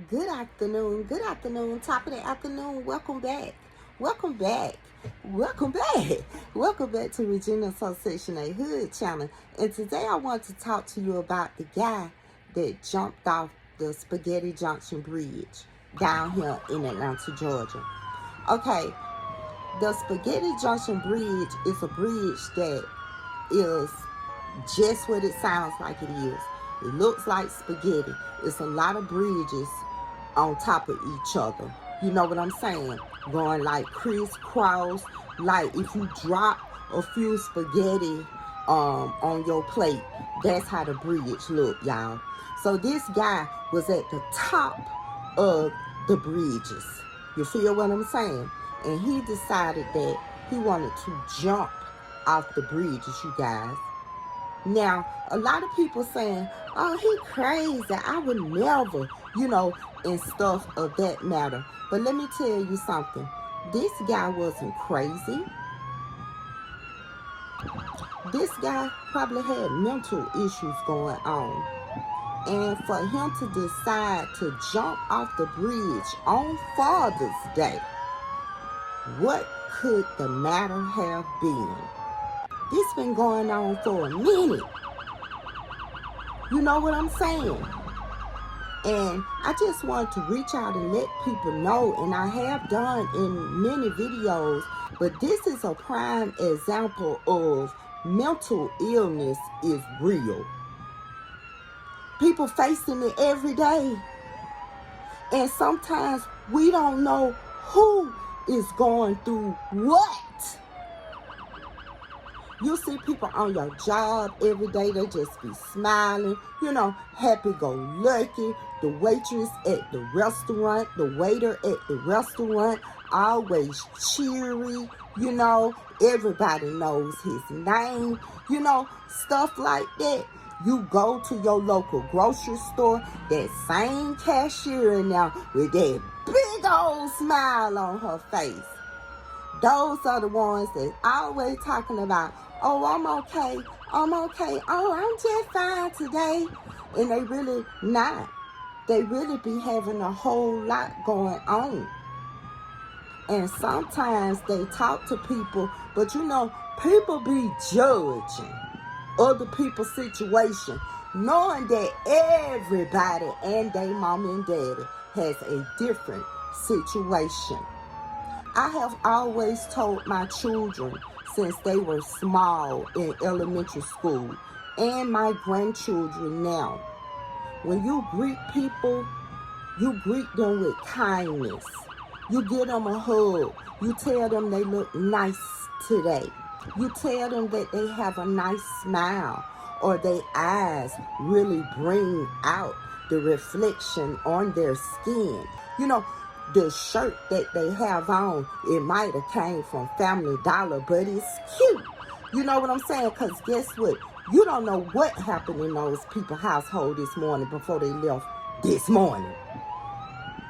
Good afternoon, top of the afternoon. Welcome back. Welcome back. Welcome back. Welcome back to Regina Association A Hood channel. And today I want to talk to you about the guy that jumped off the Spaghetti Junction Bridge down here in Atlanta, Georgia. Okay, the Spaghetti Junction Bridge is a bridge that is just what it sounds like it is. It looks like spaghetti. It's a lot of bridges on top of each other. You know what I'm saying? Going like crisscross. Like if you drop a few spaghetti on your plate, that's how the bridge look, y'all. So this guy was at the top of the bridges. You feel what I'm saying? And he decided that he wanted to jump off the bridges, you guys. Now, a lot of people saying, oh, he crazy, I would never, and stuff of that matter. But let me tell you something. This guy wasn't crazy. This guy probably had mental issues going on. And for him to decide to jump off the bridge on Father's Day, what could the matter have been? This been going on for a minute. You know what I'm saying? And I just want to reach out and let people know, and I have done in many videos, but this is a prime example of mental illness is real. People facing it every day. And sometimes we don't know who is going through what. You see people on your job every day, they just be smiling, happy-go-lucky. The waitress at the restaurant, the waiter at the restaurant, always cheery, everybody knows his name, stuff like that. You go to your local grocery store, that same cashier now with that big old smile on her face. Those are the ones that always talking about, oh, I'm okay, oh, I'm just fine today. And they really not. They really be having a whole lot going on. And sometimes they talk to people, but people be judging other people's situation, knowing that everybody and their mom and daddy has a different situation. I have always told my children since they were small in elementary school, and my grandchildren now, when you greet people, you greet them with kindness. You give them a hug. You tell them they look nice today. You tell them that they have a nice smile, or their eyes really bring out the reflection on their skin. The shirt that they have on, it might have came from Family Dollar, but it's cute. You know what I'm saying? Because guess what? You don't know what happened in those people's household this morning before they left this morning.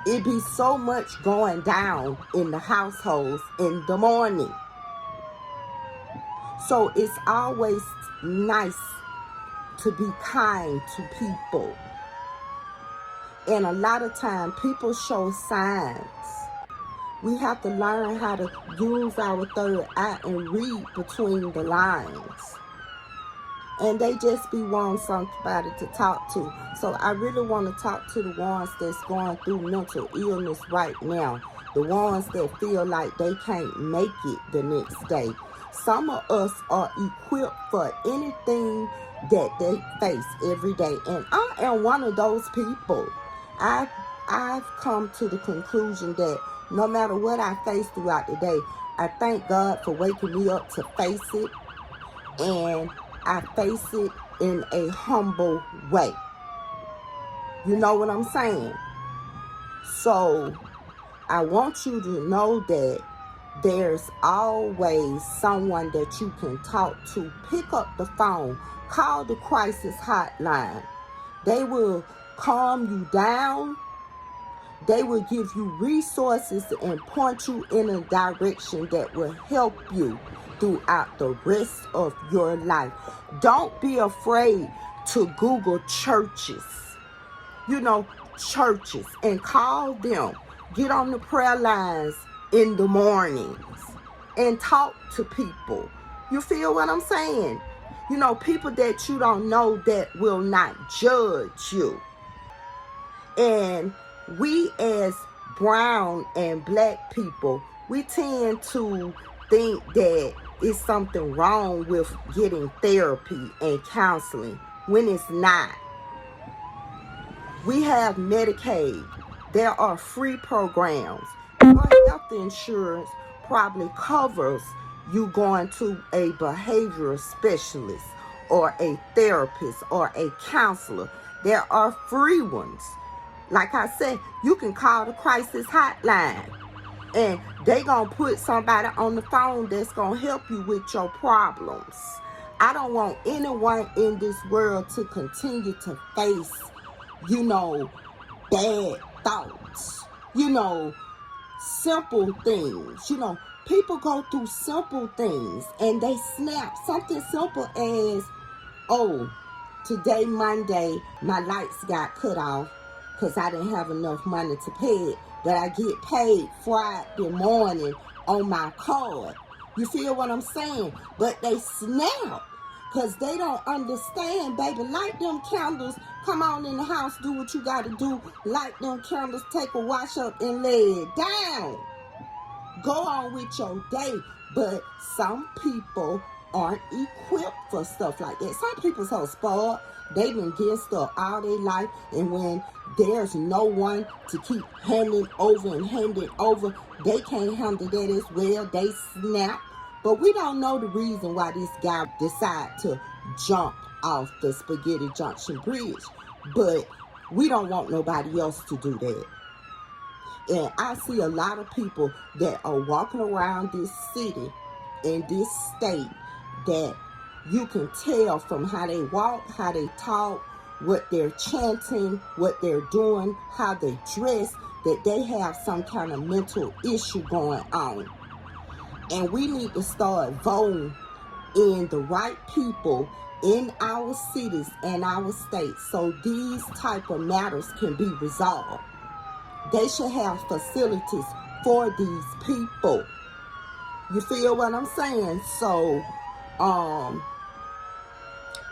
It be so much going down in the households in the morning. So it's always nice to be kind to people. And a lot of time, people show signs. We have to learn how to use our third eye and read between the lines. And they just be wanting somebody to talk to. So I really want to talk to the ones that's going through mental illness right now. The ones that feel like they can't make it the next day. Some of us are equipped for anything that they face every day. And I am one of those people. I've come to the conclusion that no matter what I face throughout the day, I thank God for waking me up to face it, and I face it in a humble way. You know what I'm saying? So I want you to know that there's always someone that you can talk to. Pick up the phone, call the crisis hotline. They will calm you down. They will give you resources and point you in a direction that will help you throughout the rest of your life. Don't be afraid to Google churches. churches and call them. Get on the prayer lines in the mornings and talk to people. You feel what I'm saying? You know, people that you don't know that will not judge you. And we as brown and black people, we tend to think that it's something wrong with getting therapy and counseling when it's not. We have Medicaid. There are free programs. Your health insurance probably covers you going to a behavioral specialist or a therapist or a counselor. There are free ones. Like I said, you can call the crisis hotline and they gonna put somebody on the phone that's gonna help you with your problems. I don't want anyone in this world to continue to face, you know, bad thoughts, you know, simple things. You know, people go through simple things and they snap. Something simple as, oh, today, Monday, my lights got cut off because I didn't have enough money to pay it, but I get paid Friday morning on my card. You feel what I'm saying? But they snap because they don't understand, baby. Light them candles. Come on in the house, do what you got to do. Light them candles, take a wash up and lay it down. Go on with your day. But some people aren't equipped for stuff like that. Some people so spoiled. They've been getting stuff all their life. And when there's no one to keep handing over and handing over, they can't handle that as well. They snap. But we don't know the reason why this guy decided to jump off the Spaghetti Junction Bridge. But we don't want nobody else to do that. And I see a lot of people that are walking around this city in this state that you can tell from how they walk, how they talk, what they're chanting, what they're doing, how they dress, that they have some kind of mental issue going on. And we need to start voting in the right people in our cities and our states so these type of matters can be resolved. They should have facilities for these people. You feel what I'm saying? So,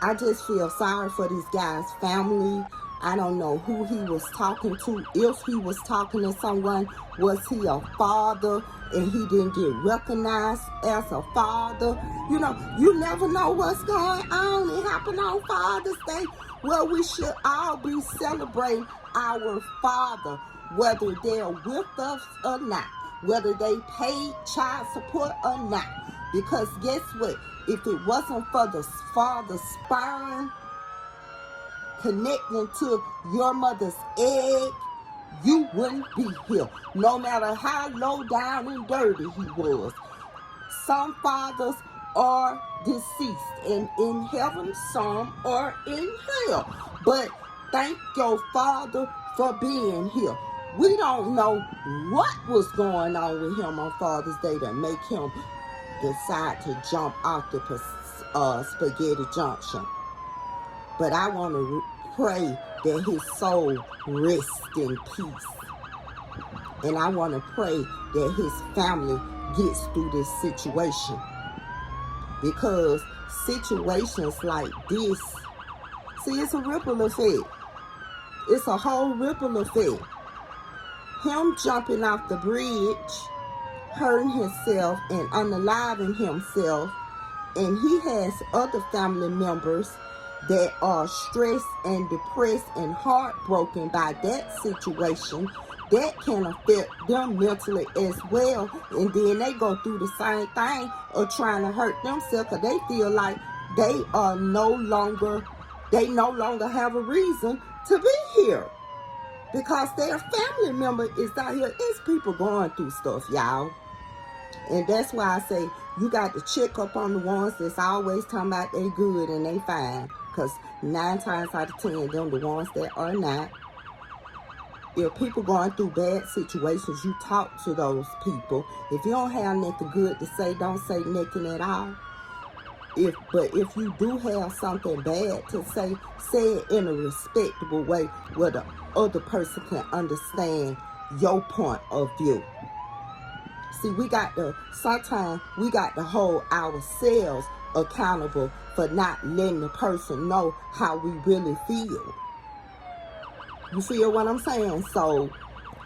I just feel sorry for this guy's family. I don't know who he was talking to. If he was talking to someone, was he a father and he didn't get recognized as a father? You know, you never know what's going on. It happened on Father's Day. Well, we should all be celebrating our father, whether they're with us or not, whether they paid child support or not. Because guess what? If it wasn't for the father's sperm connecting to your mother's egg, you wouldn't be here. No matter how low down and dirty he was. Some fathers are deceased and in heaven, some are in hell. But thank your father for being here. We don't know what was going on with him on Father's Day to make him decide to jump off the Spaghetti Junction. But I want to pray that his soul rests in peace. And I want to pray that his family gets through this situation. Because situations like this, see, it's a ripple effect. It's a whole ripple effect. Him jumping off the bridge, hurting himself and unaliving himself, and he has other family members that are stressed and depressed and heartbroken by that situation, that can affect them mentally as well. And then they go through the same thing of trying to hurt themselves because they feel like they no longer have a reason to be here. Because their family member is out here. It's people going through stuff, y'all. And that's why I say you got to check up on the ones that's always talking about they good and they fine. Because 9 times out of 10, them the ones that are not. If people going through bad situations, you talk to those people. If you don't have nothing good to say, don't say nothing at all. If you do have something bad to say it in a respectable way where the other person can understand your point of view. See, sometimes we got to hold ourselves accountable for not letting the person know how we really feel. You feel what I'm saying? So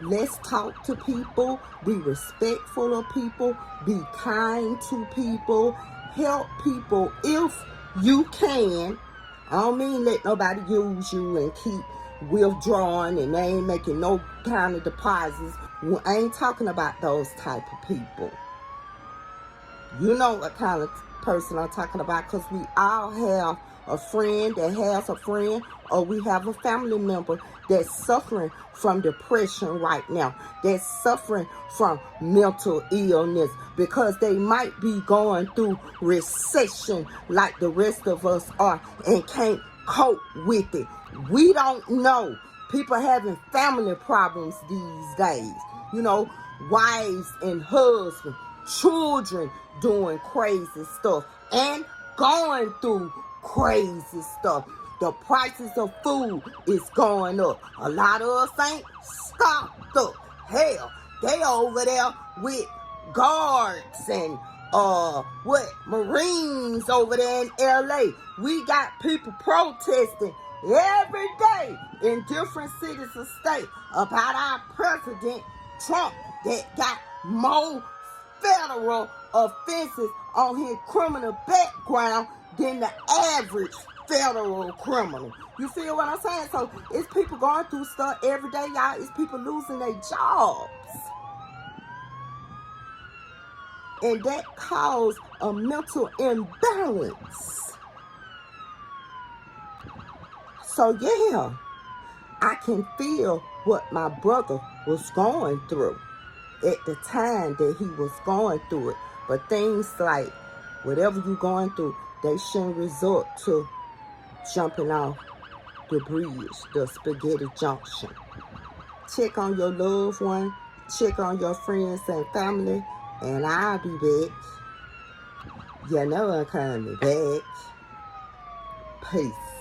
let's talk to people, be respectful of people, be kind to people, help people if you can. I don't mean let nobody use you and keep withdrawing and they ain't making no kind of deposits. I ain't talking about those type of people. You know what kind of person I'm talking about, because we all have a friend that has a friend, or we have a family member that's suffering from depression right now, that's suffering from mental illness, because they might be going through recession like the rest of us are and can't cope with it. We don't know. People having family problems these days. You know, wives and husbands, children doing crazy stuff and going through crazy stuff. The prices of food is going up. A lot of us ain't stocked up. Hell, they over there with guards and Marines over there in LA. We got people protesting every day in different cities and states about our president Trump that got more federal offenses on his criminal background than the average federal criminal. You feel what I'm saying? So it's people going through stuff every day, y'all. It's people losing their jobs. And that caused a mental imbalance. So yeah, I can feel what my brother was going through at the time that he was going through it. But things like whatever you're going through, they shouldn't resort to jumping off the bridge, the Spaghetti Junction. Check on your loved one, check on your friends and family, and I'll be back. You know I'm coming back. Peace.